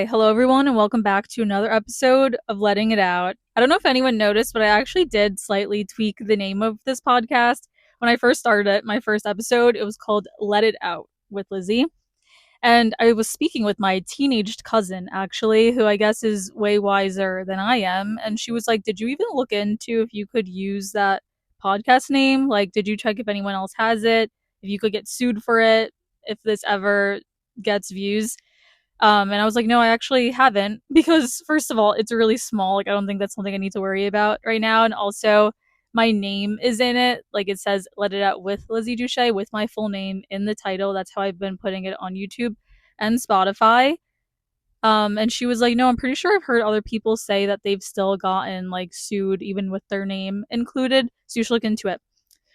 Hey, hello, everyone, and welcome back to another episode of Letting It Out. I don't know if anyone noticed, but I actually did slightly tweak the name of this podcast. When I first started it, my first episode, it was called Let It Out with Lizzie. And I was speaking with my teenaged cousin, actually, who I guess is way wiser than I am. And she was like, did you even look into if you could use that podcast name? Like, did you check if anyone else has it? If you could get sued for it? If this ever gets views? And I was like, no, I actually haven't because first of all, it's really small. Like, I don't think that's something I need to worry about right now. And also, my name is in it. Like, it says "Let It Out" with Lizzie Dushaj with my full name in the title. That's how I've been putting it on YouTube and Spotify. And she was like, no, I'm pretty sure I've heard other people say that they've still gotten like sued even with their name included. So you should look into it.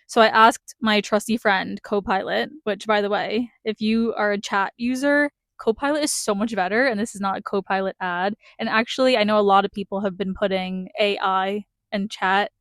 So I asked my trusty friend, Copilot, which, by the way, if you are a chat user, Copilot is so much better. And this is not a Copilot ad. And actually, I know a lot of people have been putting AI and chat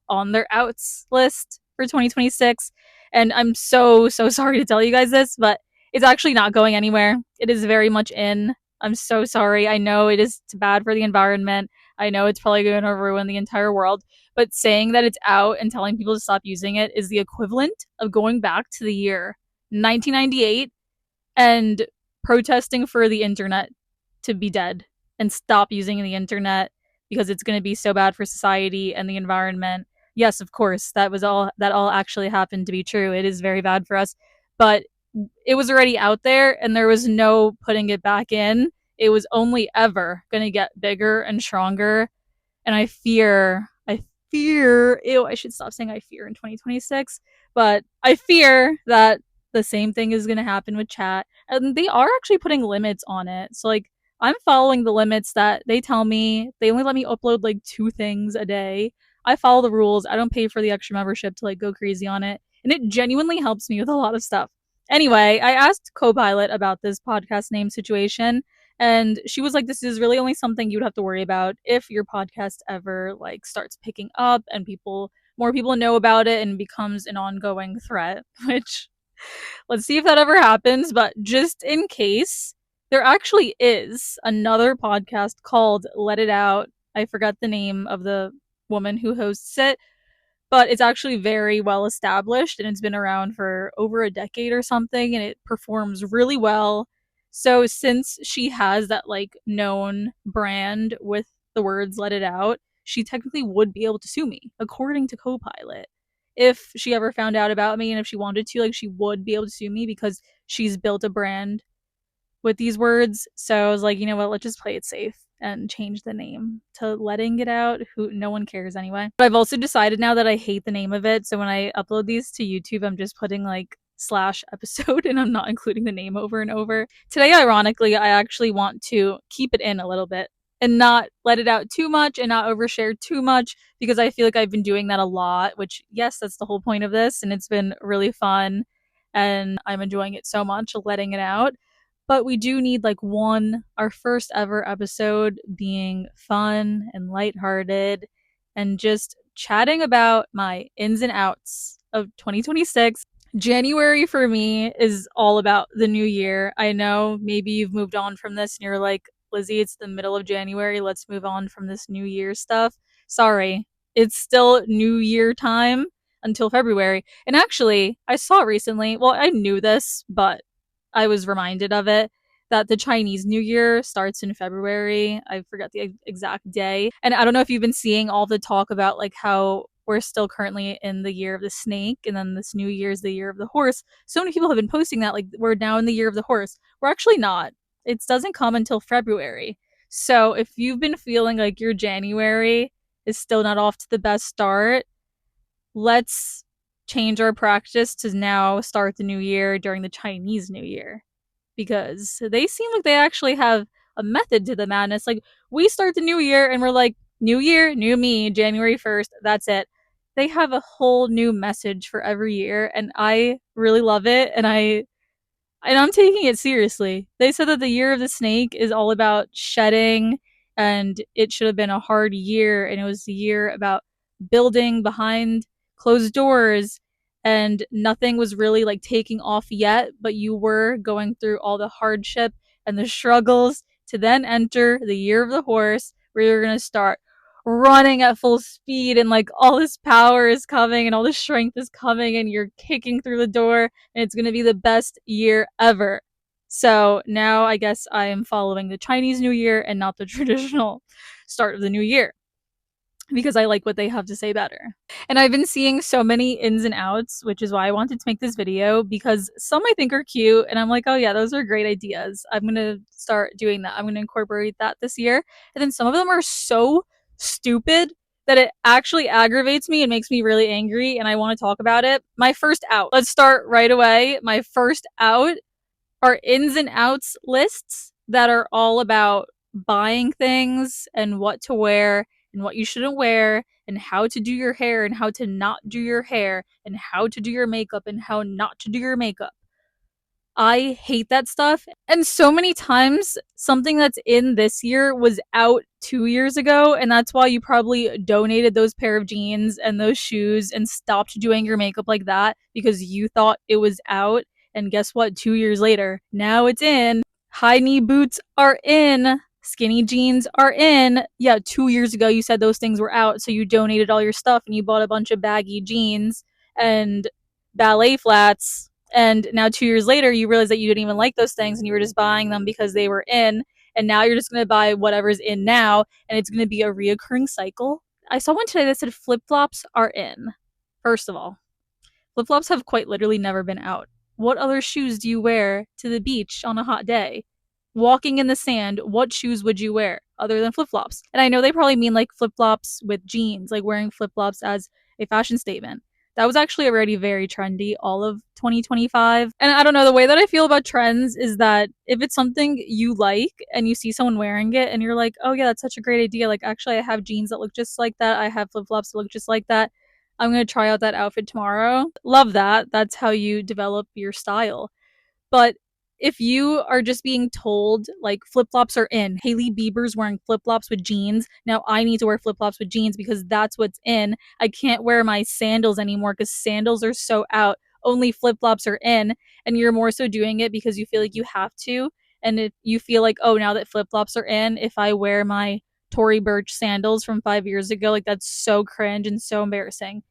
on their outs list for 2026. And I'm so sorry to tell you guys this, but it's actually not going anywhere. It is very much in. I'm so sorry. I know it is bad for the environment. I know it's probably going to ruin the entire world, but saying that it's out and telling people to stop using it is the equivalent of going back to the year 1998 and protesting for the internet to be dead and stop using the internet because it's going to be so bad for society and the environment. Yes, of course, that all actually happened to be true. It is very bad for us, but it was already out there and there was no putting it back in. It was only ever going to get bigger and stronger, and ew, I should stop saying I fear in 2026, but I fear that the same thing is going to happen with chat. And they are actually putting limits on it. So, like, I'm following the limits that they tell me. They only let me upload like 2 things a day. I follow the rules. I don't pay for the extra membership to like go crazy on it. And it genuinely helps me with a lot of stuff. Anyway, I asked Copilot about this podcast name situation, and she was like, this is really only something you'd have to worry about if your podcast ever like starts picking up and more people know about it and becomes an ongoing threat, which let's see if that ever happens. But just in case, there actually is another podcast called Let It Out. I forgot the name of the woman who hosts it, but it's actually very well established and it's been around for over a decade or something, and it performs really well. So since she has that like known brand with the words "Let It Out," she technically would be able to sue me according to Copilot if she ever found out about me, and if she wanted to, like, she would be able to sue me because she's built a brand with these words. So I was like, you know what, let's just play it safe and change the name to Letting It Out. Who No one cares anyway. But I've also decided now that I hate the name of it. So when I upload these to YouTube, I'm just putting like slash episode and I'm not including the name over and over. Today, ironically, I actually want to keep it in a little bit and not let it out too much and not overshare too much, because I feel like I've been doing that a lot, which, yes, that's the whole point of this. And it's been really fun and I'm enjoying it so much, letting it out. But we do need like our first ever episode being fun and lighthearted and just chatting about my ins and outs of 2026. January for me is all about the new year. I know maybe you've moved on from this and you're like, Lizzie, it's the middle of January. Let's move on from this new year stuff. Sorry, it's still new year time until February. And actually, I saw recently, well, I knew this, but I was reminded of it, that the Chinese New Year starts in February. I forget the exact day. And I don't know if you've been seeing all the talk about like how we're still currently in the year of the snake and then this new year is the year of the horse. So many people have been posting that like we're now in the year of the horse. We're actually not. It doesn't come until February. So if you've been feeling like your January is still not off to the best start, let's change our practice to now start the new year during the Chinese New Year, because they seem like they actually have a method to the madness. Like, we start the new year and we're like, new year, new me, January 1st, that's it. They have a whole new message for every year, and I really love it, and I'm taking it seriously. They said that the year of the snake is all about shedding, and it should have been a hard year, and it was the year about building behind closed doors, and nothing was really like taking off yet, but you were going through all the hardship and the struggles to then enter the year of the horse, where you're gonna start running at full speed and like all this power is coming and all this strength is coming and you're kicking through the door and it's gonna be the best year ever. So now I guess I am following the Chinese New Year and not the traditional start of the new year because I like what they have to say better. And I've been seeing so many ins and outs, which is why I wanted to make this video, because some I think are cute and I'm like, oh yeah, those are great ideas. I'm gonna start doing that. I'm gonna incorporate that this year. And then some of them are so stupid that it actually aggravates me and makes me really angry and I want to talk about it. My first out. Let's start right away. My first out are ins and outs lists that are all about buying things and what to wear and what you shouldn't wear and how to do your hair and how to not do your hair and how to do your makeup and how not to do your makeup. I hate that stuff. And so many times, something that's in this year was out 2 years ago. And that's why you probably donated those pair of jeans and those shoes and stopped doing your makeup like that because you thought it was out. And guess what? 2 years later, now it's in. High knee boots are in. Skinny jeans are in. Yeah, 2 years ago, you said those things were out. So you donated all your stuff and you bought a bunch of baggy jeans and ballet flats, and now 2 years later you realize that you didn't even like those things and you were just buying them because they were in, and now you're just going to buy whatever's in now and it's going to be a reoccurring cycle. I saw one today that said flip-flops are in. First of all, flip-flops have quite literally never been out. What other shoes do you wear to the beach on a hot day? Walking in the sand, what shoes would you wear other than flip-flops? And I know they probably mean like flip-flops with jeans, like wearing flip-flops as a fashion statement. That was actually already very trendy all of 2025. And I don't know, the way that I feel about trends is that if it's something you like and you see someone wearing it and you're like, oh yeah, that's such a great idea. Like, actually, I have jeans that look just like that. I have flip flops that look just like that. I'm going to try out that outfit tomorrow. Love that. That's how you develop your style. But if you are just being told like flip flops are in, Hailey Bieber's wearing flip flops with jeans, now I need to wear flip flops with jeans because that's what's in. I can't wear my sandals anymore because sandals are so out. Only flip flops are in, and you're more so doing it because you feel like you have to. And if you feel like, oh, now that flip flops are in, if I wear my Tory Burch sandals from 5 years ago, like that's so cringe and so embarrassing.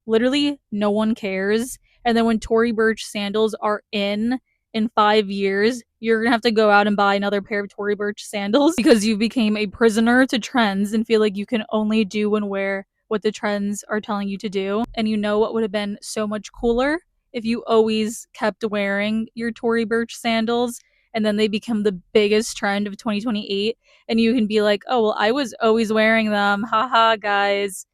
Literally, no one cares. And then when Tory Burch sandals are in 5 years, you're gonna have to go out and buy another pair of Tory Burch sandals because you became a prisoner to trends and feel like you can only do and wear what the trends are telling you to do. And you know what would have been so much cooler if you always kept wearing your Tory Burch sandals and then they become the biggest trend of 2028 and you can be like, oh well, I was always wearing them, haha guys,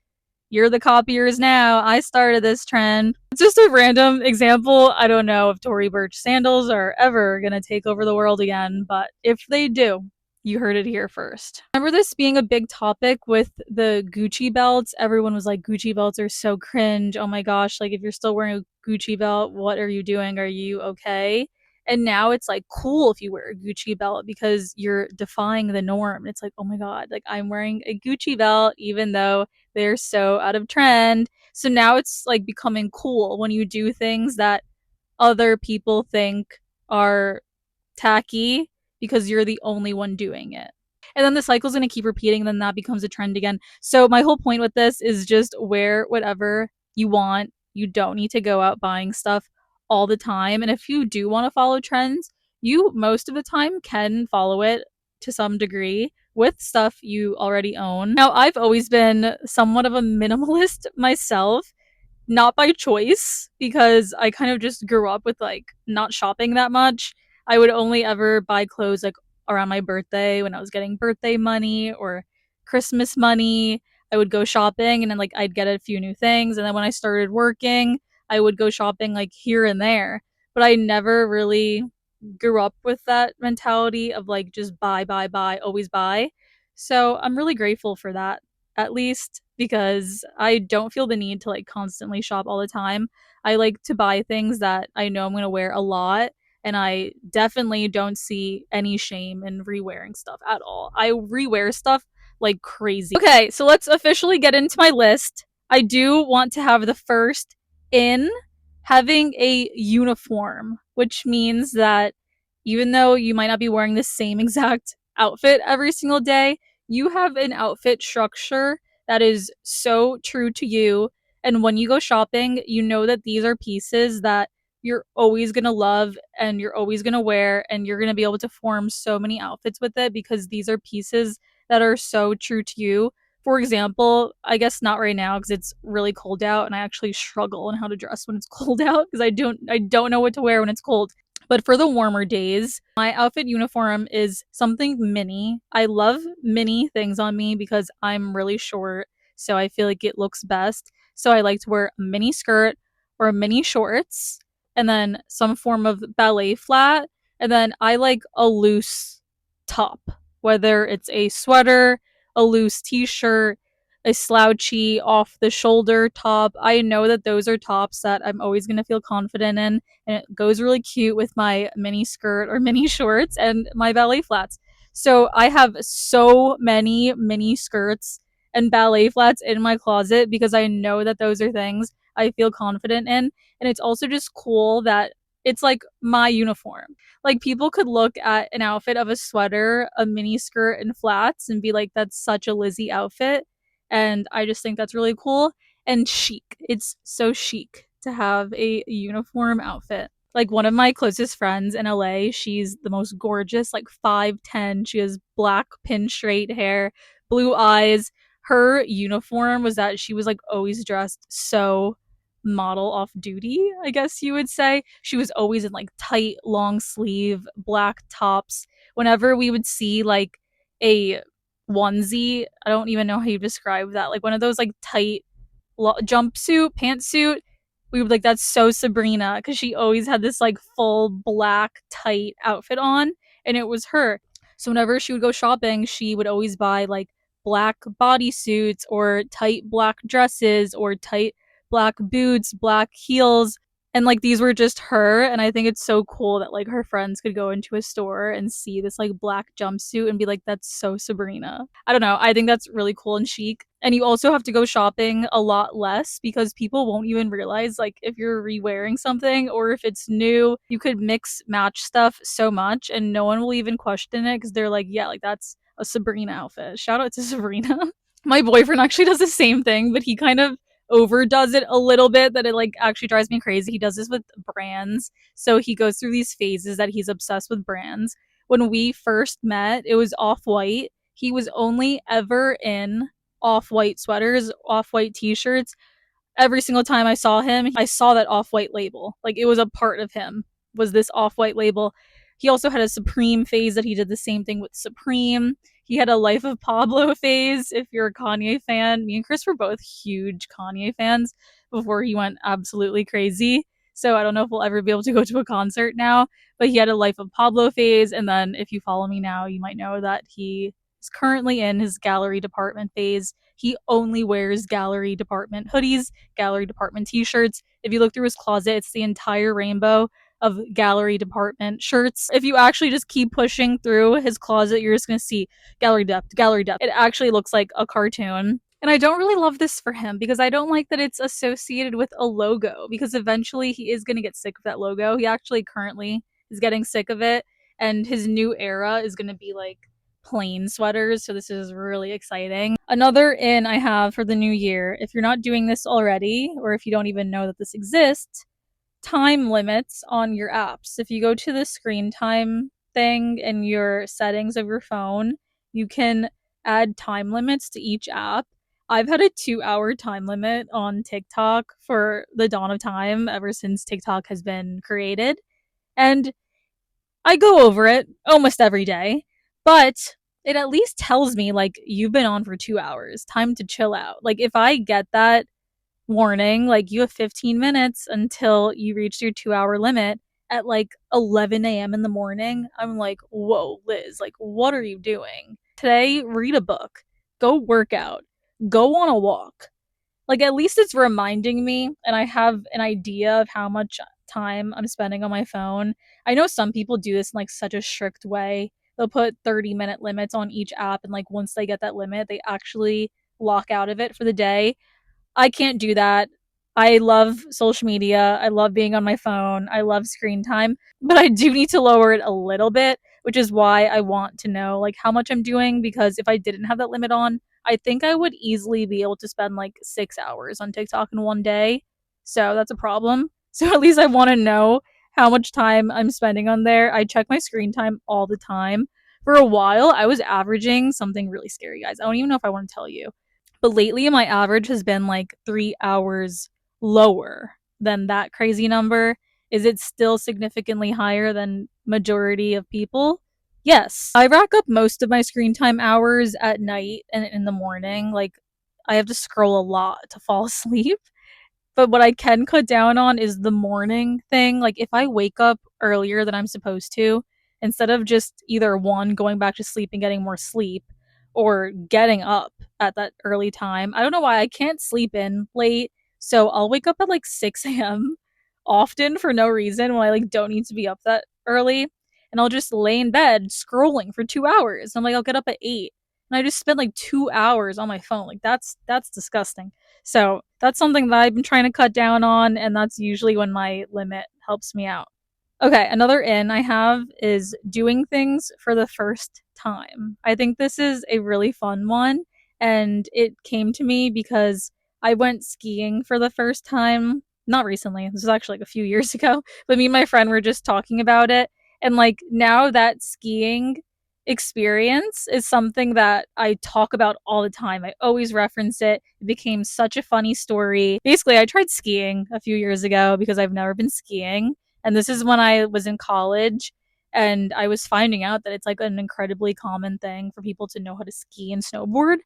you're the copiers now. I started this trend. It's just a random example. I don't know if Tory Burch sandals are ever going to take over the world again, but if they do, you heard it here first. Remember this being a big topic with the Gucci belts? Everyone was like, Gucci belts are so cringe. Oh my gosh, like if you're still wearing a Gucci belt, what are you doing? Are you okay? And now it's like cool if you wear a Gucci belt because you're defying the norm. It's like, oh my god, like I'm wearing a Gucci belt even though they're so out of trend. So now it's like becoming cool when you do things that other people think are tacky because you're the only one doing it. And then the cycle's going to keep repeating, and then that becomes a trend again. So my whole point with this is just wear whatever you want. You don't need to go out buying stuff all the time. And if you do want to follow trends, you most of the time can follow it to some degree with stuff you already own. Now, I've always been somewhat of a minimalist myself, not by choice, because I kind of just grew up with like not shopping that much. I would only ever buy clothes like around my birthday when I was getting birthday money or Christmas money. I would go shopping and then like I'd get a few new things, and then when I started working, I would go shopping like here and there. But I never really grew up with that mentality of like just buy, always buy. So I'm really grateful for that, at least, because I don't feel the need to like constantly shop all the time. I like to buy things that I know I'm going to wear a lot, and I definitely don't see any shame in re-wearing stuff at all. I re-wear stuff like crazy. Okay, so let's officially get into my list. I do want to have the first in having a uniform, which means that even though you might not be wearing the same exact outfit every single day. You have an outfit structure that is so true to you. And when you go shopping, you know that these are pieces that you're always going to love and you're always going to wear, and you're going to be able to form so many outfits with it because these are pieces that are so true to you. For example, I guess not right now because it's really cold out and I actually struggle on how to dress when it's cold out because I don't know what to wear when it's cold. But for the warmer days, my outfit uniform is something mini. I love mini things on me because I'm really short, so I feel like it looks best. So I like to wear a mini skirt or mini shorts and then some form of ballet flat. And then I like a loose top, whether it's a sweater, a loose t shirt, a slouchy off the shoulder top. I know that those are tops that I'm always going to feel confident in, and it goes really cute with my mini skirt or mini shorts and my ballet flats. So I have so many mini skirts and ballet flats in my closet because I know that those are things I feel confident in. And it's also just cool that it's like my uniform. Like people could look at an outfit of a sweater, a mini skirt, and flats and be like, that's such a Lizzie outfit. And I just think that's really cool and chic. It's so chic to have a uniform outfit. Like one of my closest friends in LA, she's the most gorgeous, like 5'10". She has black pin straight hair, blue eyes. Her uniform was that she was like always dressed so model off duty, I guess you would say. She was always in like tight, long sleeve, black tops. Whenever we would see like a onesie, I don't even know how you describe that, like one of those like tight jumpsuit, pantsuit, we would like, that's so Sabrina because she always had this like full black tight outfit on, and it was her. So whenever she would go shopping, she would always buy like black bodysuits or tight black dresses or tight black boots, black heels, and like these were just her. And I think it's so cool that like her friends could go into a store and see this like black jumpsuit and be like, that's so Sabrina. I don't know, I think that's really cool and chic. And you also have to go shopping a lot less because people won't even realize like if you're re-wearing something or if it's new. You could mix match stuff so much and no one will even question it because they're like, yeah, like that's a Sabrina outfit. Shout out to Sabrina. My boyfriend actually does the same thing, but he kind of overdoes it a little bit that it like actually drives me crazy. He does this with brands. So he goes through these phases that he's obsessed with brands. When we first met, it was Off-White. He was only ever in Off-White sweaters, Off-White t-shirts. Every single time I saw him, I saw that Off-White label. Like it was a part of him, was this Off-White label. He also had a Supreme phase that he did the same thing with Supreme. He had a Life of Pablo phase. If you're a Kanye fan, me and Chris were both huge Kanye fans before he went absolutely crazy. So I don't know if we'll ever be able to go to a concert now, but he had a Life of Pablo phase. And then if you follow me now, you might know that he is currently in his gallery department phase. He only wears gallery department hoodies, gallery department t-shirts. If you look through his closet, it's the entire rainbow of gallery department shirts. If you actually just keep pushing through his closet, you're just going to see gallery depth, gallery depth. It actually looks like a cartoon. And I don't really love this for him because I don't like that it's associated with a logo because eventually he is going to get sick of that logo. He actually currently is getting sick of it. And his new era is going to be like plain sweaters. So this is really exciting. Another in I have for the new year, if you're not doing this already, or if you don't even know that this exists, time limits on your apps. If you go to the screen time thing in your settings of your phone, you can add time limits to each app. I've had a 2-hour time limit on TikTok for the dawn of time ever since TikTok has been created. And I go over it almost every day, but it at least tells me, like, you've been on for 2 hours, time to chill out. Like, if I get that warning, like, you have 15 minutes until you reach your 2-hour limit at like 11 a.m. in the morning, I'm like, whoa, Liz, like, what are you doing? Today, read a book, go work out, go on a walk. Like, at least it's reminding me, and I have an idea of how much time I'm spending on my phone. I know some people do this in like such a strict way. They'll put 30-minute limits on each app, and like once they get that limit, they actually lock out of it for the day. I can't do that. I love social media. I love being on my phone. I love screen time, but I do need to lower it a little bit. which is why I want to know like how much I'm doing, because if I didn't have that limit on, I think I would easily be able to spend like 6 hours on TikTok in one day. So that's a problem. So at least I want to know how much time I'm spending on there. I check my screen time all the time. For a while, I was averaging something really scary, guys. I don't even know if I want to tell you. But lately, my average has been like 3 hours lower than that crazy number. Is it still significantly higher than majority of people? Yes. I rack up most of my screen time hours at night and in the morning. Like, I have to scroll a lot to fall asleep. But what I can cut down on is the morning thing. Like, if I wake up earlier than I'm supposed to, instead of just either one, going back to sleep and getting more sleep, or getting up at that early time, I don't know why I can't sleep in late. So I'll wake up at like 6 a.m. often for no reason when I like don't need to be up that early. And I'll just lay in bed scrolling for 2 hours. I'm like, I'll get up at 8. And I just spend like 2 hours on my phone. Like that's disgusting. So that's something that I've been trying to cut down on, and that's usually when my limit helps me out. Okay, another in I have is doing things for the first time. I think this is a really fun one, and it came to me because I went skiing for the first time. Not recently, this was actually like a few years ago, but me and my friend were just talking about it. And like now that skiing experience is something that I talk about all the time. I always reference it. It became such a funny story. Basically, I tried skiing a few years ago because I've never been skiing. And this is when I was in college, and I was finding out that it's like an incredibly common thing for people to know how to ski and snowboard.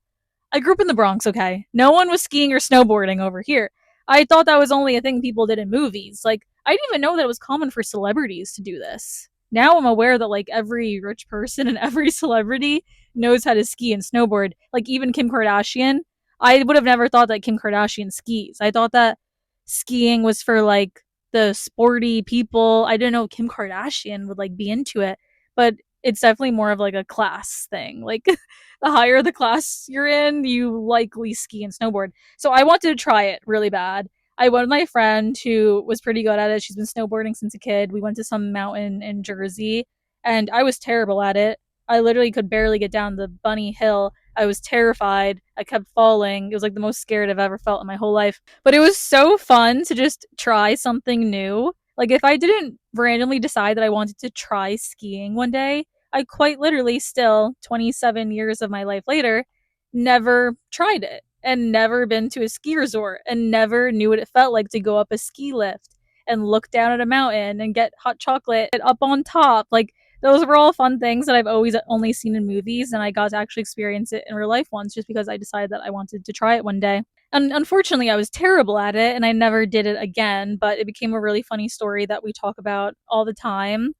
I grew up in the Bronx, okay? No one was skiing or snowboarding over here. I thought that was only a thing people did in movies. Like, I didn't even know that it was common for celebrities to do this. Now I'm aware that, like, every rich person and every celebrity knows how to ski and snowboard. Like, even Kim Kardashian. I would have never thought that Kim Kardashian skis. I thought that skiing was for, like, the sporty people. I didn't know Kim Kardashian would, like, be into it. But it's definitely more of, like, a class thing. Like, the higher the class you're in, you likely ski and snowboard. So I wanted to try it really bad. I went with my friend who was pretty good at it. She's been snowboarding since a kid. We went to some mountain in Jersey, and I was terrible at it. I literally could barely get down the bunny hill. I was terrified. I kept falling. It was like the most scared I've ever felt in my whole life. But it was so fun to just try something new. Like, if I didn't randomly decide that I wanted to try skiing one day, I quite literally still, 27 years of my life later, never tried it and never been to a ski resort and never knew what it felt like to go up a ski lift and look down at a mountain and get hot chocolate up on top. Like, those were all fun things that I've always only seen in movies, and I got to actually experience it in real life once just because I decided that I wanted to try it one day. And unfortunately, I was terrible at it and I never did it again, but it became a really funny story that we talk about all the time.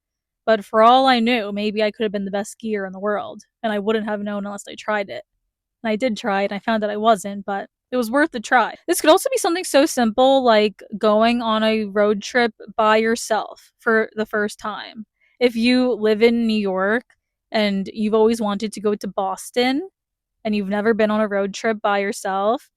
But for all I knew, maybe I could have been the best skier in the world, and I wouldn't have known unless I tried it. And I did try it, and I found that I wasn't, but it was worth the try. This could also be something so simple like going on a road trip by yourself for the first time. If you live in New York and you've always wanted to go to Boston and you've never been on a road trip by yourself,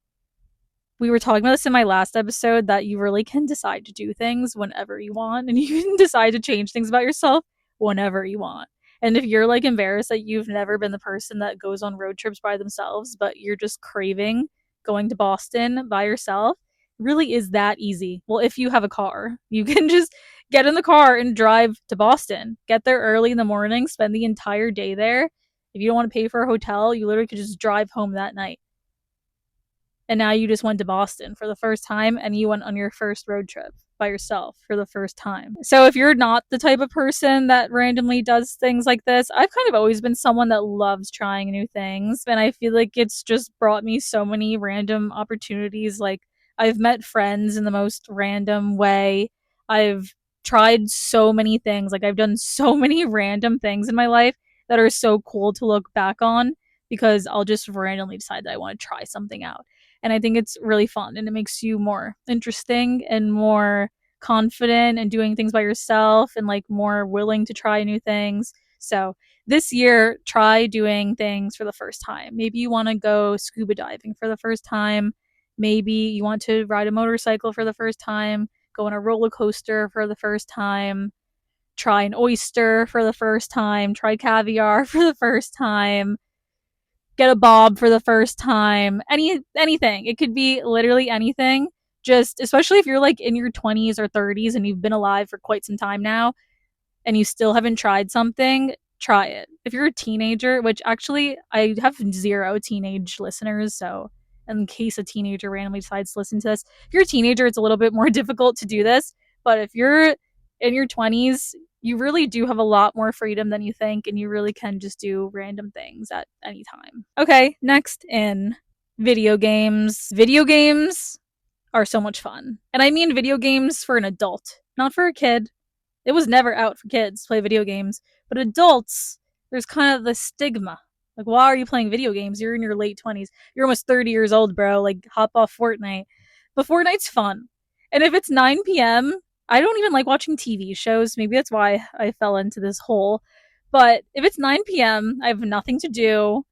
we were talking about this in my last episode that you really can decide to do things whenever you want, and you can decide to change things about yourself whenever you want. And if you're like embarrassed that you've never been the person that goes on road trips by themselves, but you're just craving going to Boston by yourself, really is that easy. Well, if you have a car, you can just get in the car and drive to Boston. Get there early in the morning, spend the entire day there. If you don't want to pay for a hotel, you literally could just drive home that night. And now you just went to Boston for the first time and you went on your first road trip by yourself for the first time. So if you're not the type of person that randomly does things like this, I've kind of always been someone that loves trying new things, and I feel like it's just brought me so many random opportunities. Like, I've met friends in the most random way. I've tried so many things. Like, I've done so many random things in my life that are so cool to look back on because I'll just randomly decide that I want to try something out. And I think it's really fun, and it makes you more interesting and more confident in doing things by yourself and like more willing to try new things. So this year, try doing things for the first time. Maybe you want to go scuba diving for the first time. Maybe you want to ride a motorcycle for the first time, go on a roller coaster for the first time. try an oyster for the first time, try caviar for the first time, get a bob for the first time, anything. It could be literally anything. Just especially if you're like in your 20s or 30s and you've been alive for quite some time now and you still haven't tried something, try it. If you're a teenager, which actually I have 0 teenage listeners, so in case a teenager randomly decides to listen to this, if you're a teenager, it's a little bit more difficult to do this. But if you're in your 20s, you really do have a lot more freedom than you think, and you really can just do random things at any time. Okay, next in video games. Video games are so much fun. And I mean video games for an adult, not for a kid. It was never out for kids to play video games. But adults, there's kind of the stigma. Like, why are you playing video games? You're in your late 20s. You're almost 30 years old, bro. Like, hop off Fortnite. But Fortnite's fun. And if it's 9 p.m., I don't even like watching TV shows. Maybe that's why I fell into this hole. But if it's 9 p.m., I have nothing to do.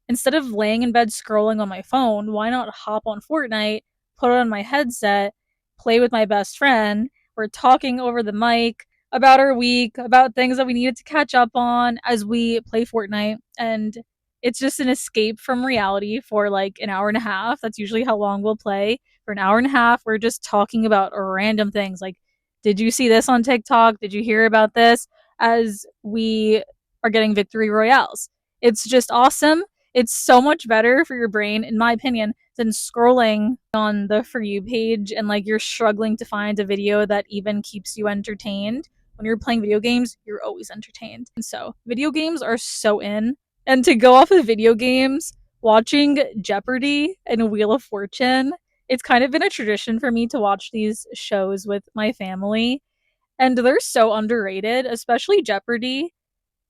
Instead of laying in bed scrolling on my phone, why not hop on Fortnite, put it on my headset, play with my best friend? We're talking over the mic about our week, about things that we needed to catch up on as we play Fortnite. And it's just an escape from reality for like an hour and a half. That's usually how long we'll play. For an hour and a half, we're just talking about random things like, did you see this on TikTok? Did you hear about this? As we are getting victory royales. It's just awesome. It's so much better for your brain, in my opinion, than scrolling on the For You page and like you're struggling to find a video that even keeps you entertained. When you're playing video games, you're always entertained. And so, video games are so in. And to go off of video games, watching Jeopardy and Wheel of Fortune, it's kind of been a tradition for me to watch these shows with my family. And they're so underrated, especially Jeopardy.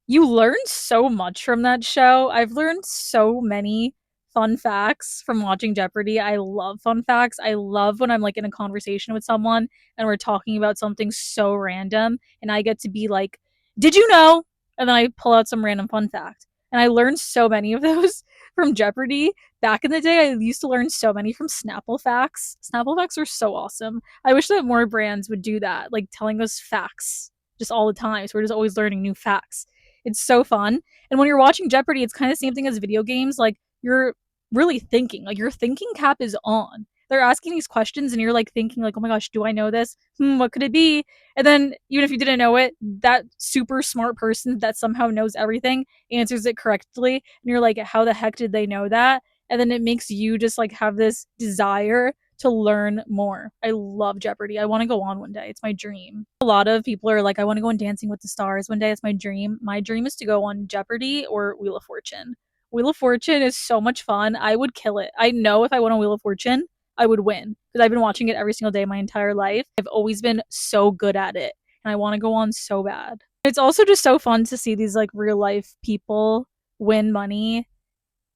You learn so much from that show. I've learned so many fun facts from watching Jeopardy. I love fun facts. I love when I'm like in a conversation with someone and we're talking about something so random and I get to be like, "Did you know?" And then I pull out some random fun fact. And I learned so many of those from Jeopardy. Back in the day, I used to learn so many from Snapple facts. Snapple facts are so awesome. I wish that more brands would do that, like telling us facts just all the time. So we're just always learning new facts. It's so fun. And when you're watching Jeopardy, it's kind of the same thing as video games. Like, you're really thinking. Like, your thinking cap is on. They're asking these questions, and you're like thinking, like, oh my gosh, do I know this? What could it be? And then, even if you didn't know it, that super smart person that somehow knows everything answers it correctly. And you're like, how the heck did they know that? And then it makes you just like have this desire to learn more. I love Jeopardy. I want to go on one day. It's my dream. A lot of people are like, I want to go on Dancing with the Stars one day. It's my dream. My dream is to go on Jeopardy or Wheel of Fortune. Wheel of Fortune is so much fun. I would kill it. I know if I went on Wheel of Fortune, I would win because I've been watching it every single day my entire life. I've always been so good at it and I want to go on so bad. It's also just so fun to see these like real life people win money.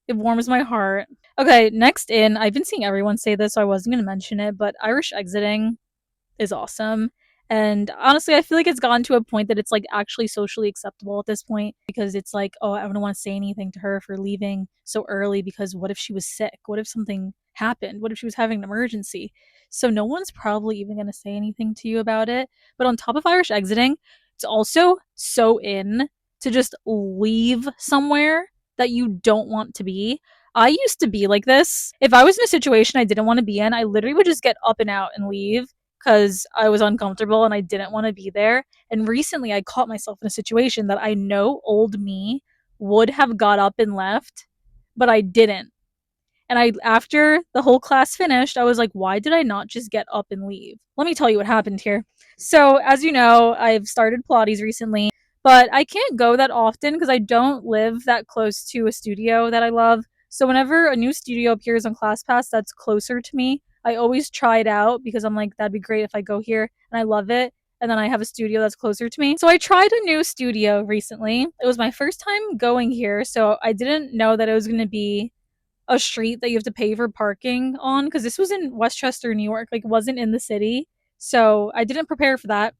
It warms my heart. Okay, next in, I've been seeing everyone say this, so I wasn't going to mention it, but Irish exiting is awesome. And honestly, I feel like it's gotten to a point that it's like actually socially acceptable at this point because it's like, oh, I don't want to say anything to her for leaving so early because what if she was sick? What if something happened? What if she was having an emergency? So no one's probably even going to say anything to you about it. But on top of Irish exiting, it's also so in to just leave somewhere that you don't want to be. I used to be like this. If I was in a situation I didn't want to be in, I literally would just get up and out and leave because I was uncomfortable and I didn't want to be there. And recently I caught myself in a situation that I know old me would have got up and left, but I didn't. And after the whole class finished, I was like, why did I not just get up and leave? Let me tell you what happened here. So, as you know, I've started Pilates recently, but I can't go that often because I don't live that close to a studio that I love. So, whenever a new studio appears on ClassPass that's closer to me, I always try it out because I'm like, that'd be great if I go here and I love it. And then I have a studio that's closer to me. So I tried a new studio recently. It was my first time going here, so I didn't know that it was going to be a street that you have to pay for parking on because this was in Westchester, New York. Like, it wasn't in the city. So I didn't prepare for that.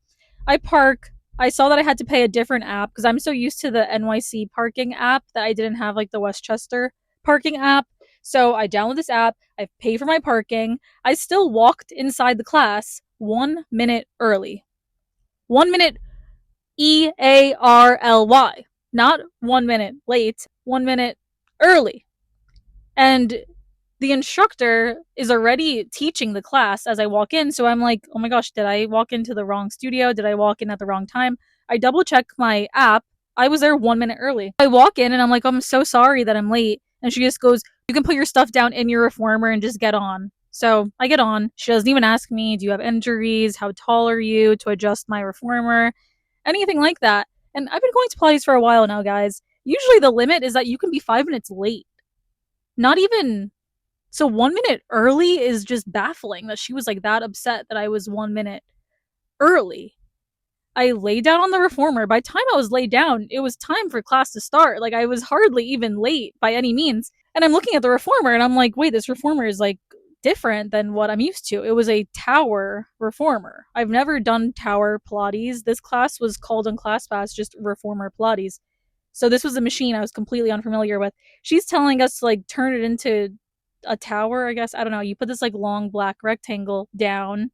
I park. I saw that I had to pay a different app because I'm so used to the NYC parking app that I didn't have like the Westchester parking app. So I download this app. I pay for my parking. I still walked inside the class 1 minute early. 1 minute EARLY. Not 1 minute late, 1 minute early. And the instructor is already teaching the class as I walk in. So I'm like, oh my gosh, did I walk into the wrong studio? Did I walk in at the wrong time? I double check my app. I was there 1 minute early. I walk in and I'm like, oh, I'm so sorry that I'm late. And she just goes, you can put your stuff down in your reformer and just get on. So I get on. She doesn't even ask me, do you have injuries? How tall are you to adjust my reformer? Anything like that. And I've been going to Pilates for a while now, guys. Usually the limit is that you can be 5 minutes late. Not even so 1 minute early is just baffling that she was like that upset that I was 1 minute early. I lay down on the reformer. By the time I was laid down, it was time for class to start. Like I was hardly even late by any means. And I'm looking at the reformer and I'm like, wait, this reformer is like different than what I'm used to. It was a tower reformer. I've never done tower Pilates. This class was called on ClassPass just reformer Pilates. So this was a machine I was completely unfamiliar with. She's telling us to like turn it into a tower, I guess. I don't know. You put this like long black rectangle down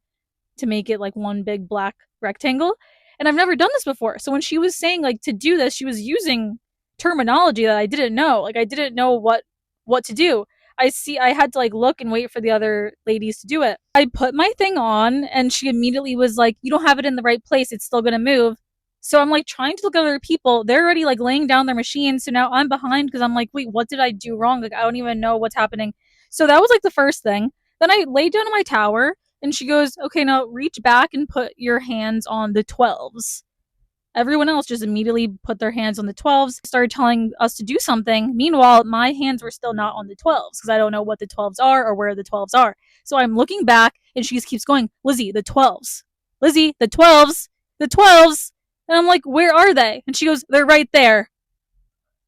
to make it like one big black rectangle. And I've never done this before. So when she was saying like to do this, she was using terminology that I didn't know. Like I didn't know what to do. I had to like look and wait for the other ladies to do it. I put my thing on and she immediately was like, you don't have it in the right place. It's still going to move. So I'm like trying to look at other people. They're already like laying down their machine. So now I'm behind because I'm like, wait, what did I do wrong? Like I don't even know what's happening. So that was like the first thing. Then I laid down on my tower and she goes, okay, now reach back and put your hands on the 12s. Everyone else just immediately put their hands on the 12s, started telling us to do something. Meanwhile, my hands were still not on the 12s because I don't know what the 12s are or where the 12s are. So I'm looking back and she just keeps going, Lizzie, the 12s. Lizzie, the 12s. The 12s. And I'm like, where are they? And she goes, they're right there.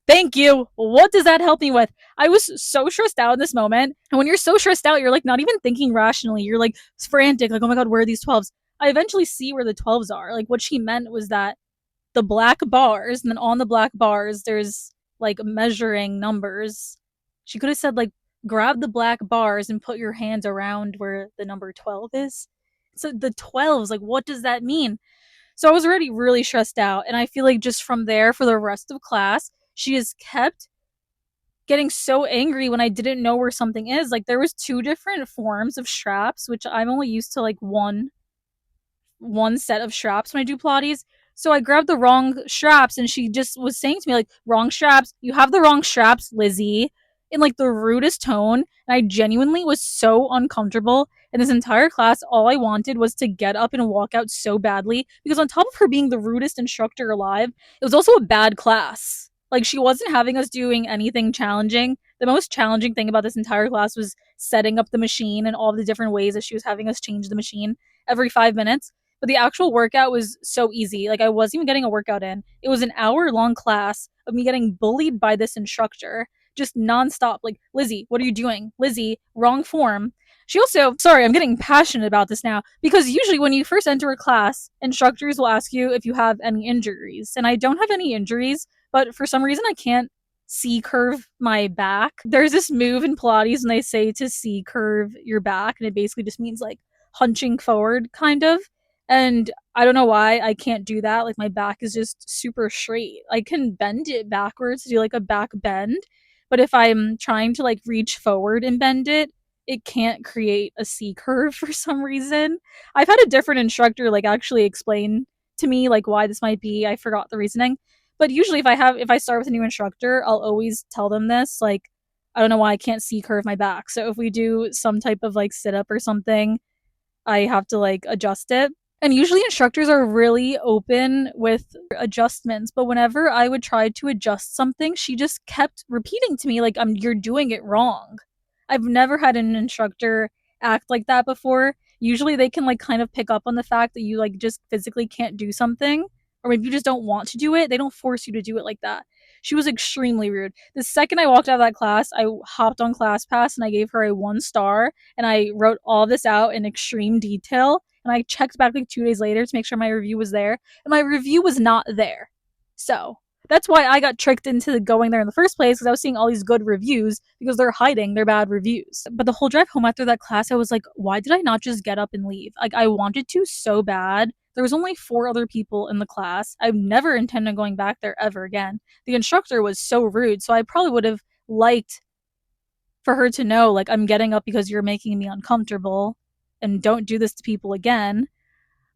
Thank you. What does that help me with? I was so stressed out in this moment. And when you're so stressed out, you're like not even thinking rationally. You're like frantic, like, oh my God, where are these 12s? I eventually see where the 12s are. Like what she meant was that the black bars, and then on the black bars, there's like measuring numbers. She could have said, like, grab the black bars and put your hands around where the number 12 is. So the 12s, like, what does that mean? So I was already really stressed out. And I feel like just from there, for the rest of class, she has kept getting so angry when I didn't know where something is. Like, there was 2 different forms of straps, which I'm only used to, like, one set of straps when I do Pilates. So I grabbed the wrong straps and she just was saying to me, like, wrong straps. You have the wrong straps, Lizzie, in like the rudest tone. And I genuinely was so uncomfortable. In this entire class, all I wanted was to get up and walk out so badly because on top of her being the rudest instructor alive, it was also a bad class. Like she wasn't having us doing anything challenging. The most challenging thing about this entire class was setting up the machine and all the different ways that she was having us change the machine every 5 minutes. But the actual workout was so easy. Like I wasn't even getting a workout in. It was an hour-long class of me getting bullied by this instructor, just nonstop. Like, Lizzie, what are you doing? Lizzie, wrong form. She also, sorry, I'm getting passionate about this now, because usually when you first enter a class, instructors will ask you if you have any injuries. And I don't have any injuries, but for some reason I can't C-curve my back. There's this move in Pilates and they say to C-curve your back, and it basically just means like hunching forward, kind of. And I don't know why I can't do that. Like my back is just super straight. I can bend it backwards to do like a back bend, but if I'm trying to like reach forward and bend it, it can't create a C curve for some reason. I've had a different instructor like actually explain to me like why this might be. I forgot the reasoning. But usually if I start with a new instructor, I'll always tell them this, like, I don't know why I can't C curve my back. So if we do some type of like sit up or something, I have to like adjust it. And usually instructors are really open with adjustments, but whenever I would try to adjust something, she just kept repeating to me like, you're doing it wrong. I've never had an instructor act like that before. Usually they can like kind of pick up on the fact that you like just physically can't do something, or maybe you just don't want to do it. They don't force you to do it like that. She was extremely rude. The second I walked out of that class, I hopped on ClassPass and I gave her a 1 star and I wrote all this out in extreme detail. And I checked back like 2 days later to make sure my review was there. And my review was not there. So that's why I got tricked into going there in the first place, because I was seeing all these good reviews because they're hiding their bad reviews. But the whole drive home after that class, I was like, why did I not just get up and leave? Like I wanted to so bad There was only 4 other people in the class. I never intend on going back there ever again. The instructor was so rude, so I probably would have liked for her to know, like, I'm getting up because you're making me uncomfortable and don't do this to people again.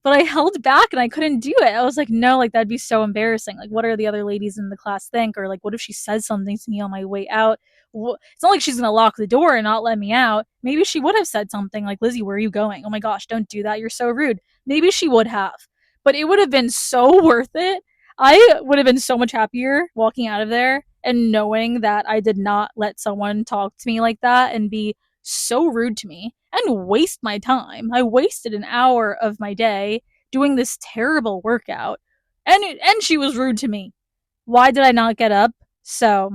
But I held back and I couldn't do it. I was like, no, like that'd be so embarrassing. Like, what are the other ladies in the class think? Or like, what if she says something to me on my way out? It's not like she's gonna lock the door and not let me out. Maybe she would have said something like, Lizzie, where are you going? Oh my gosh, don't do that. You're so rude. Maybe she would have. But it would have been so worth it. I would have been so much happier walking out of there and knowing that I did not let someone talk to me like that and be so rude to me and waste my time. I wasted an hour of my day doing this terrible workout, and she was rude to me. Why did I not get up? So,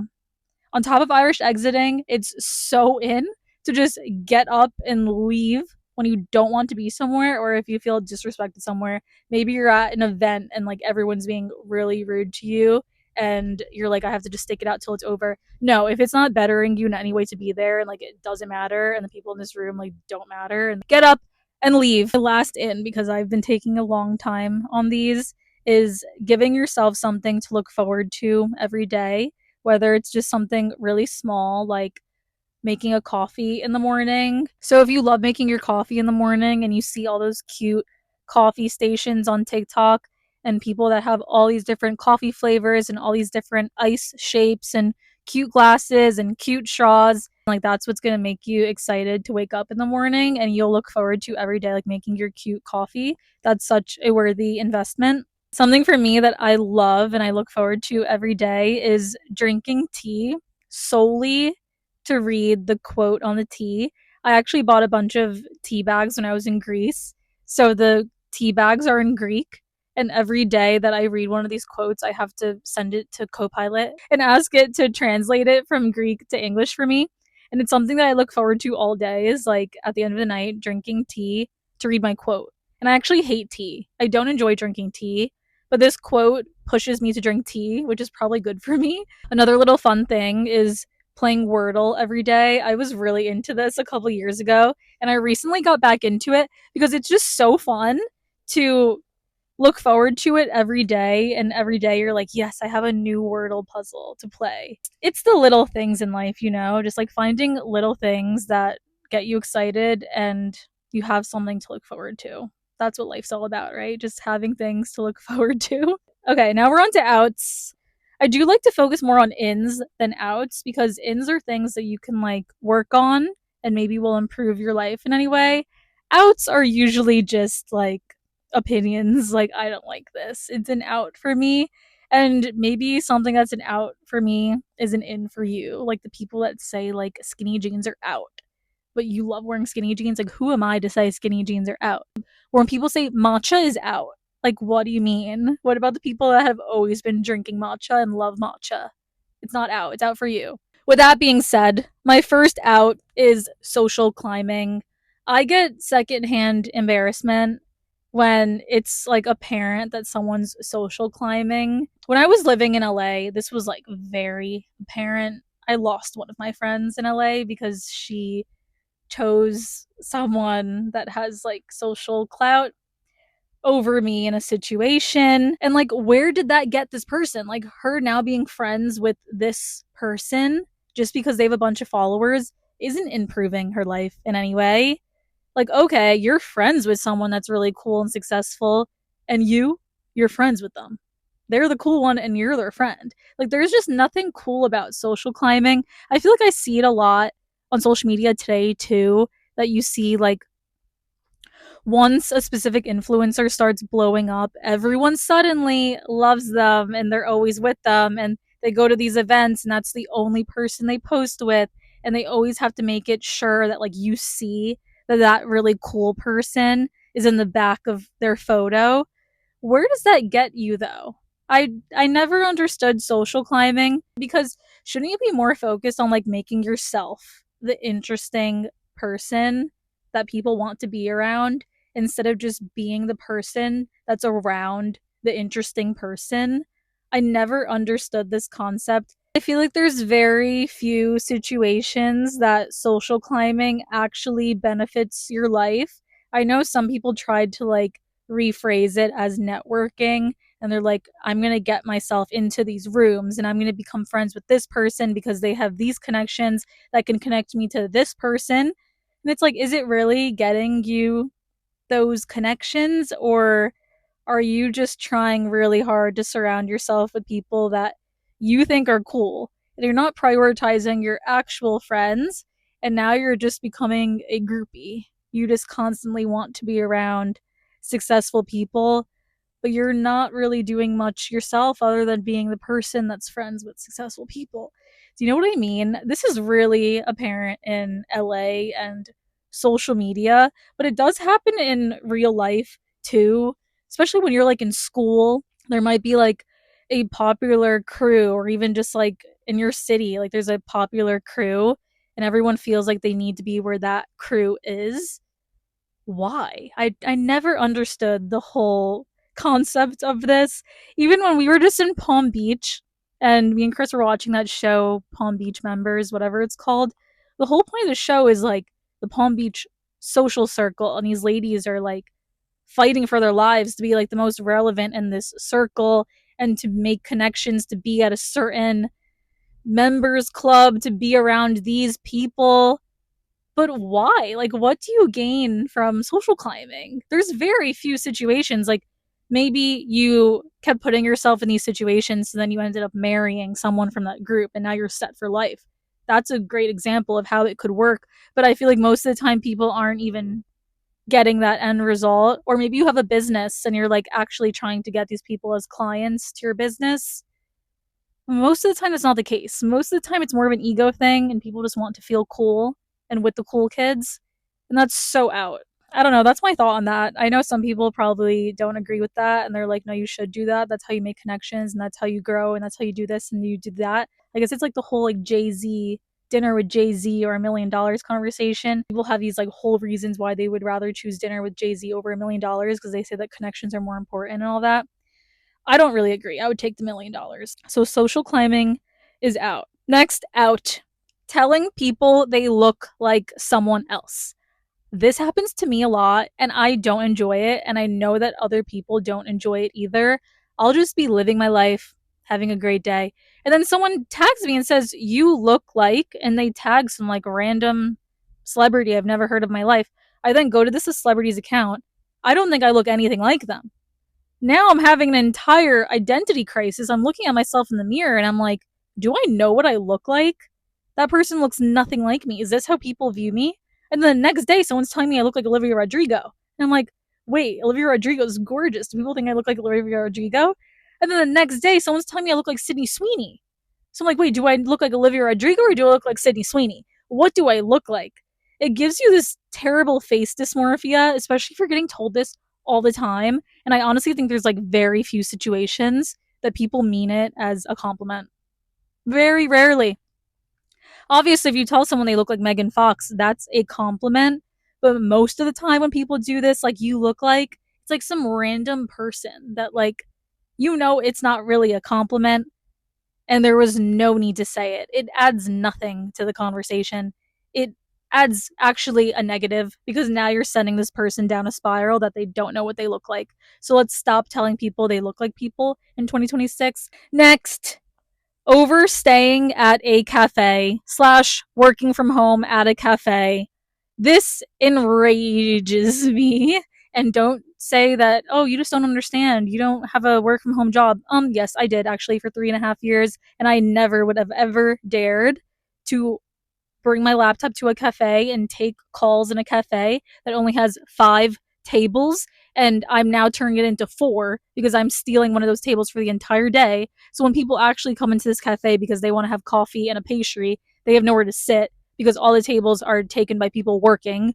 on top of Irish exiting, it's so in to just get up and leave when you don't want to be somewhere, or if you feel disrespected somewhere. Maybe you're at an event and like everyone's being really rude to you and you're like, I have to just stick it out till it's over. No, if it's not bettering you in any way to be there and like it doesn't matter and the people in this room like don't matter, and get up and leave. The last in, because I've been taking a long time on these, is giving yourself something to look forward to every day, whether it's just something really small like making a coffee in the morning. So if you love making your coffee in the morning and you see all those cute coffee stations on TikTok and people that have all these different coffee flavors and all these different ice shapes and cute glasses and cute straws, like that's what's going to make you excited to wake up in the morning and you'll look forward to every day, like making your cute coffee. That's such a worthy investment. Something for me that I love and I look forward to every day is drinking tea solely to read the quote on the tea. I actually bought a bunch of tea bags when I was in Greece. So the tea bags are in Greek. And every day that I read one of these quotes, I have to send it to Copilot and ask it to translate it from Greek to English for me. And it's something that I look forward to all day, is like at the end of the night, drinking tea to read my quote. And I actually hate tea. I don't enjoy drinking tea, but this quote pushes me to drink tea, which is probably good for me. Another little fun thing is playing Wordle every day. I was really into this a couple years ago, and I recently got back into it because it's just so fun to look forward to it every day, and every day you're like, yes, I have a new Wordle puzzle to play. It's the little things in life, you know, just like finding little things that get you excited and you have something to look forward to. That's what life's all about, right? Just having things to look forward to. Okay, now we're on to outs. I do like to focus more on ins than outs, because ins are things that you can like work on and maybe will improve your life in any way. Outs are usually just like opinions, like I don't like this. It's an out for me. And maybe something that's an out for me is an in for you. Like the people that say like skinny jeans are out, but you love wearing skinny jeans. Like, who am I to say skinny jeans are out? Or when people say matcha is out, like, what do you mean? What about the people that have always been drinking matcha and love matcha? It's not out. It's out for you. With that being said, my first out is social climbing. I get secondhand embarrassment when it's like apparent that someone's social climbing. When I was living in LA, this was like very apparent. I lost one of my friends in LA because she chose someone that has like social clout over me in a situation. And like, where did that get this person? Like, her now being friends with this person just because they have a bunch of followers isn't improving her life in any way. Like, okay, you're friends with someone that's really cool and successful, and you're friends with them. They're the cool one and you're their friend. Like, there's just nothing cool about social climbing. I feel like I see it a lot on social media today too, that you see like once a specific influencer starts blowing up, everyone suddenly loves them and they're always with them, and they go to these events and that's the only person they post with, and they always have to make it sure that like you see that that really cool person is in the back of their photo. Where does that get you though? I never understood social climbing, because shouldn't you be more focused on like making yourself the interesting person that people want to be around, instead of just being the person that's around the interesting person? I never understood this concept. I feel like there's very few situations that social climbing actually benefits your life. I know some people tried to like rephrase it as networking, and they're like, I'm going to get myself into these rooms and I'm going to become friends with this person because they have these connections that can connect me to this person. And it's like, is it really getting you those connections, or are you just trying really hard to surround yourself with people that you think are cool? And you're not prioritizing your actual friends, and now you're just becoming a groupie. You just constantly want to be around successful people, but you're not really doing much yourself other than being the person that's friends with successful people. Do you know what I mean? This is really apparent in LA and social media, but it does happen in real life too, especially when you're like in school. There might be like a popular crew, or even just like in your city, like there's a popular crew and everyone feels like they need to be where that crew is. Why? I never understood the whole concept of this. Even when we were just in Palm Beach and me and Chris were watching that show, Palm Beach Members, whatever it's called, the whole point of the show is like the Palm Beach social circle, and these ladies are like fighting for their lives to be like the most relevant in this circle and to make connections, to be at a certain members club, to be around these people. But why? Like, what do you gain from social climbing? There's very few situations. Like, maybe you kept putting yourself in these situations, so then you ended up marrying someone from that group, and now you're set for life. That's a great example of how it could work. But I feel like most of the time, people aren't even getting that end result. Or maybe you have a business and you're like actually trying to get these people as clients to your business. Most of the time, that's not the case. Most of the time, it's more of an ego thing, and people just want to feel cool and with the cool kids. And that's so out. I don't know. That's my thought on that. I know some people probably don't agree with that, and they're like, no, you should do that. That's how you make connections, and that's how you grow, and that's how you do this and you do that. I guess it's like the whole like Jay-Z dinner with Jay-Z or $1 million conversation. People have these like whole reasons why they would rather choose dinner with Jay-Z over $1 million because they say that connections are more important and all that. I don't really agree. I would take the $1 million. So social climbing is out. Next, out. Telling people they look like someone else. This happens to me a lot, and I don't enjoy it, and I know that other people don't enjoy it either. I'll just be living my life, having a great day, and then someone tags me and says, "You look like," and they tag some like random celebrity I've never heard of in my life. I then go to this celebrity's account. I don't think I look anything like them. Now I'm having an entire identity crisis. I'm looking at myself in the mirror and I'm like, do I know what I look like? That person looks nothing like me. Is this how people view me? And then the next day, someone's telling me I look like Olivia Rodrigo. And I'm like, wait, Olivia Rodrigo is gorgeous. Do people think I look like Olivia Rodrigo? And then the next day, someone's telling me I look like Sydney Sweeney. So I'm like, wait, do I look like Olivia Rodrigo or do I look like Sydney Sweeney? What do I look like? It gives you this terrible face dysmorphia, especially if you're getting told this all the time. And I honestly think there's like very few situations that people mean it as a compliment. Very rarely. Obviously, if you tell someone they look like Megan Fox, that's a compliment. But most of the time, when people do this, like you look like, it's like some random person that, like, it's not really a compliment, and there was no need to say it. It adds nothing to the conversation. It adds actually a negative because now you're sending this person down a spiral that they don't know what they look like. So let's stop telling people they look like people in 2026. Next, overstaying at a cafe / working from home at a cafe. This enrages me. And don't say that, oh, you just don't understand. You don't have a work from home job. Yes, I did actually for 3.5 years, and I never would have ever dared to bring my laptop to a cafe and take calls in a cafe that only has 5 tables, and I'm now turning it into 4 because I'm stealing one of those tables for the entire day. So when people actually come into this cafe because they want to have coffee and a pastry, they have nowhere to sit because all the tables are taken by people working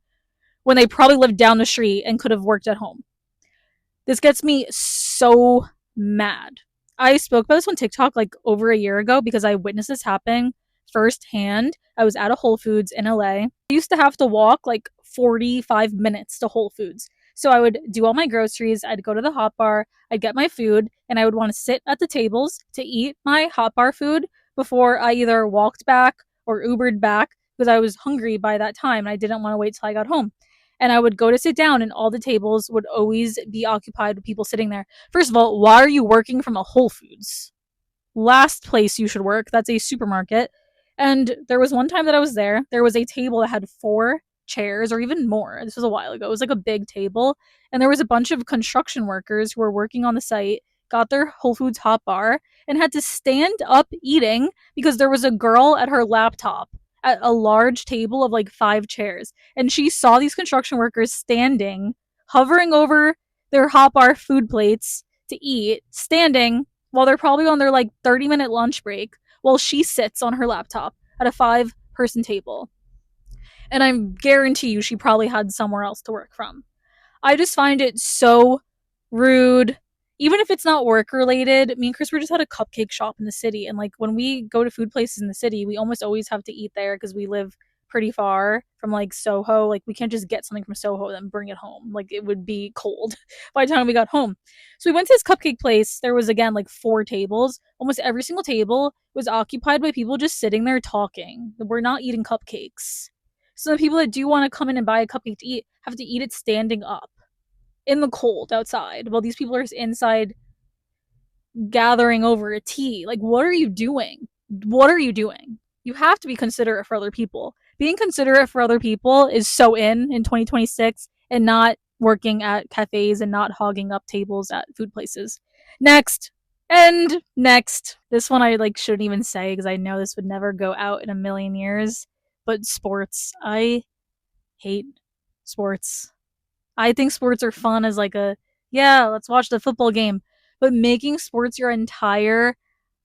when they probably lived down the street and could have worked at home. This gets me so mad. I spoke about this on TikTok like over a year ago because I witnessed this happen firsthand. I was at a Whole Foods in LA. I used to have to walk like 45 minutes to Whole Foods. So I would do all my groceries, I'd go to the hot bar, I'd get my food, and I would want to sit at the tables to eat my hot bar food before I either walked back or Ubered back because I was hungry by that time and I didn't want to wait till I got home. and I would go to sit down, and all the tables would always be occupied with people sitting there. First of all, why are you working from a Whole Foods? Last place you should work. That's a supermarket. And there was one time that I was there. There was a table that had 4 chairs or even more. This was a while ago. It was like a big table. And there was a bunch of construction workers who were working on the site, got their Whole Foods hot bar, and had to stand up eating because there was a girl at her laptop at a large table of like 5 chairs. And she saw these construction workers standing, hovering over their hot bar food plates to eat, standing while they're probably on their like 30-minute lunch break while she sits on her laptop at a 5-person table. And I guarantee you she probably had somewhere else to work from. I just find it so rude. Even if it's not work related, me and Chris were just at a cupcake shop in the city. And like when we go to food places in the city, we almost always have to eat there because we live pretty far from like Soho. Like we can't just get something from Soho and then bring it home. Like it would be cold by the time we got home. So we went to this cupcake place. There was again like 4 tables. Almost every single table was occupied by people just sitting there talking. We're not eating cupcakes. So the people that do want to come in and buy a cupcake to eat have to eat it standing up in the cold outside while these people are inside gathering over a tea. Like, what are you doing? What are you doing? You have to be considerate for other people. Being considerate for other people is so in 2026, and not working at cafes and not hogging up tables at food places. Next. And next. This one I like shouldn't even say because I know this would never go out in a million years. But sports. I hate sports. I think sports are fun as like a, yeah, let's watch the football game. But making sports your entire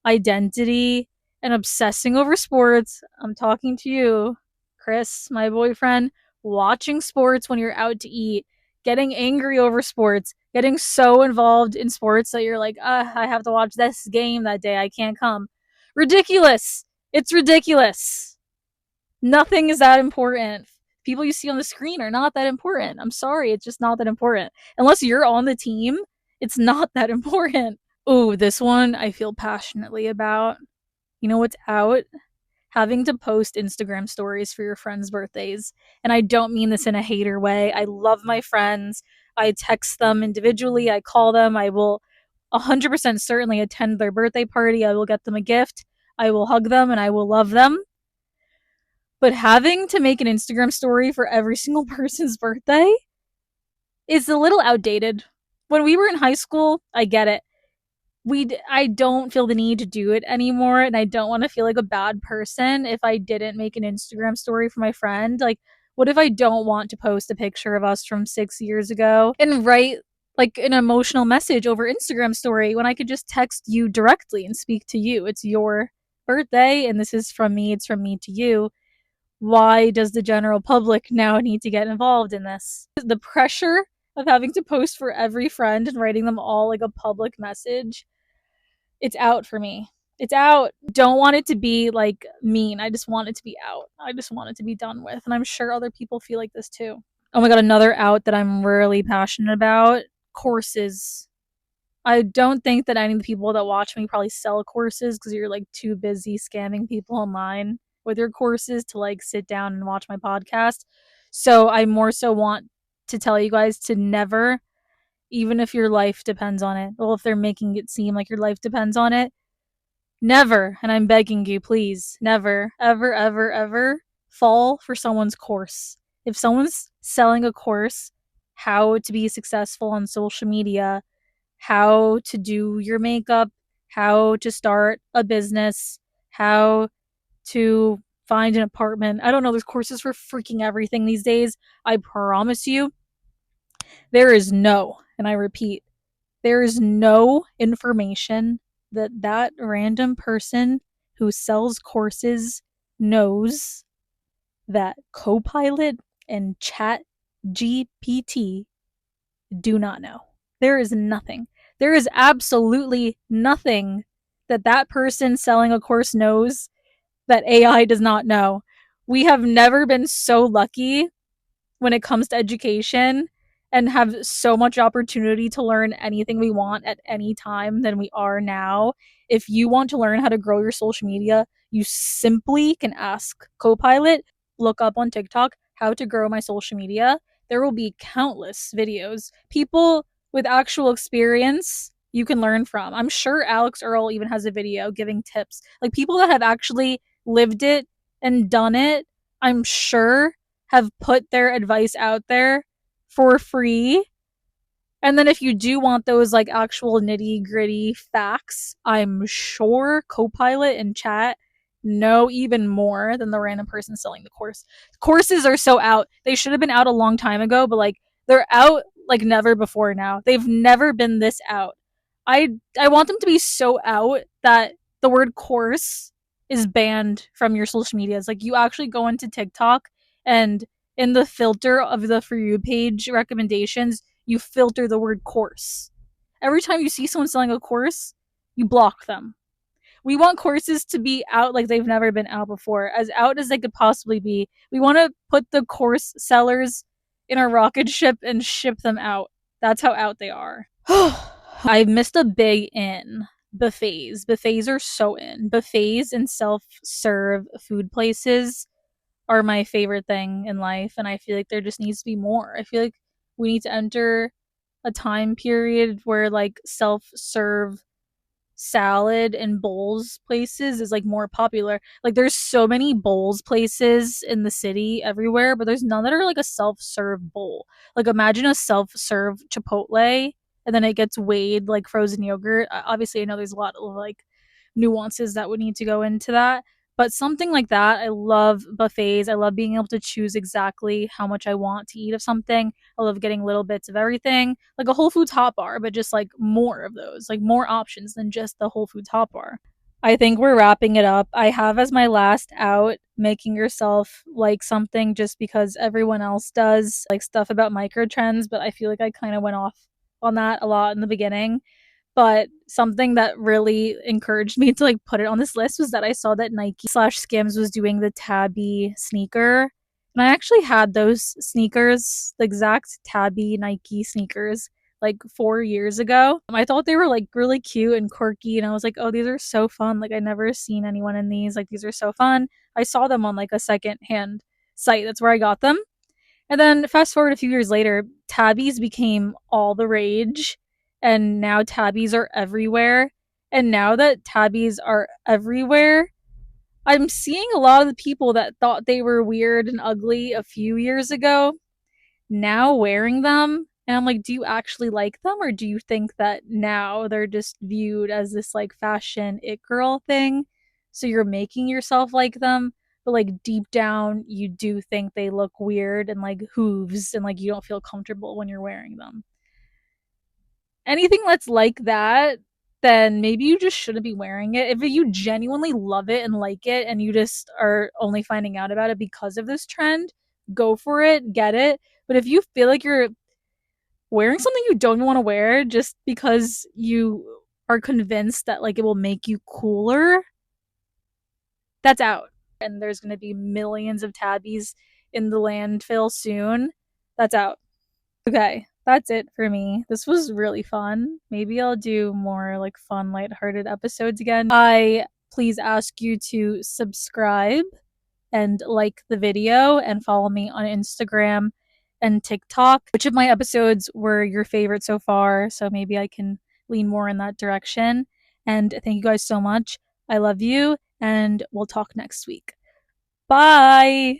identity and obsessing over sports, I'm talking to you, Chris, my boyfriend, watching sports when you're out to eat, getting angry over sports, getting so involved in sports that you're like, I have to watch this game that day. I can't come. Ridiculous. It's ridiculous. Nothing is that important. People you see on the screen are not that important. I'm sorry, it's just not that important. Unless you're on the team, it's not that important. Ooh, this one I feel passionately about. You know what's out? Having to post Instagram stories for your friends' birthdays. And I don't mean this in a hater way. I love my friends. I text them individually. I call them. I will 100% certainly attend their birthday party. I will get them a gift. I will hug them and I will love them. But having to make an Instagram story for every single person's birthday is a little outdated. When we were in high school, I get it. I don't feel the need to do it anymore, and I don't want to feel like a bad person if I didn't make an Instagram story for my friend. Like, what if I don't want to post a picture of us from 6 years ago and write like an emotional message over Instagram story when I could just text you directly and speak to you? It's your birthday, and this is from me. It's from me to you. Why does the general public now need to get involved in this? The pressure of having to post for every friend and writing them all like a public message, it's out for me. It's out. Don't want it to be like mean. I just want it to be out. I just want it to be done with. And I'm sure other people feel like this too. Oh my god, another out that I'm really passionate about. Courses. I don't think that any of the people that watch me probably sell courses because you're like too busy scamming people online with your courses to like sit down and watch my podcast. So I more so want to tell you guys to never, even if your life depends on it, well, if they're making it seem like your life depends on it, never, and I'm begging you, please, never, ever, ever, ever fall for someone's course. If someone's selling a course, how to be successful on social media, how to do your makeup, how to start a business, how to find an apartment. I don't know, there's courses for freaking everything these days. I promise you, there is no, and I repeat, there is no information that that random person who sells courses knows that Copilot and Chat GPT do not know. There is nothing. There is absolutely nothing that that person selling a course knows that AI does not know. We have never been so lucky when it comes to education and have so much opportunity to learn anything we want at any time than we are now. If you want to learn how to grow your social media, you simply can ask Copilot, look up on TikTok how to grow my social media, there will be countless videos. People with actual experience you can learn from. I'm sure Alex Earl even has a video giving tips. Like people that have actually lived it and done it, I'm sure have put their advice out there for free. And then if you do want those like actual nitty gritty facts, I'm sure Copilot and chat know even more than the random person selling the course. Courses are so out. They should have been out a long time ago, but like they're out like never before now. They've never been this out. I want them to be so out that the word course is banned from your social medias. Like you actually go into TikTok and in the filter of the For You page recommendations, you filter the word course. Every time you see someone selling a course, you block them. We want courses to be out like they've never been out before, as out as they could possibly be. We want to put the course sellers in a rocket ship and ship them out. That's how out they are. I missed a big in. Buffets. Buffets are so in. Buffets and self serve food places are my favorite thing in life, and I feel like there just needs to be more. I feel like we need to enter a time period where like self-serve salad and bowls places is like more popular. Like there's so many bowls places in the city everywhere, but there's none that are like a self-serve bowl. Like imagine a self-serve Chipotle and then it gets weighed like frozen yogurt. Obviously I know there's a lot of like nuances that would need to go into that. But something like that, I love buffets. I love being able to choose exactly how much I want to eat of something. I love getting little bits of everything, like a Whole Foods hot bar, but just like more of those, like more options than just the Whole Foods hot bar. I think we're wrapping it up. I have as my last out making yourself like something just because everyone else does, like stuff about micro trends, but I feel like I kind of went off on that a lot in the beginning. But something that really encouraged me to like put it on this list was that I saw that Nike slash Skims was doing the Tabby sneaker. And I actually had those sneakers, the exact Tabby Nike sneakers, like 4 years ago. I thought they were like really cute and quirky. And I was like, oh, these are so fun. Like, I never seen anyone in these. Like, these are so fun. I saw them on like a second hand site. That's where I got them. And then fast forward a few years later, tabbies became all the rage, and now tabbies are everywhere. And now that tabbies are everywhere, I'm seeing a lot of the people that thought they were weird and ugly a few years ago now wearing them. And I'm like, do you actually like them, or do you think that now they're just viewed as this like fashion it girl thing? So you're making yourself like them, but like deep down, you do think they look weird and like hooves, and like you don't feel comfortable when you're wearing them. Anything that's like that, then maybe you just shouldn't be wearing it. If you genuinely love it and like it, and you just are only finding out about it because of this trend, go for it, get it. But if you feel like you're wearing something you don't want to wear just because you are convinced that like it will make you cooler, that's out. And there's going to be millions of tabbies in the landfill soon. That's out. Okay, that's it for me. This was really fun. Maybe I'll do more like fun, lighthearted episodes again. I please ask you to subscribe and like the video and follow me on Instagram and TikTok. Which of my episodes were your favorite so far? So maybe I can lean more in that direction. And thank you guys so much. I love you, and we'll talk next week. Bye.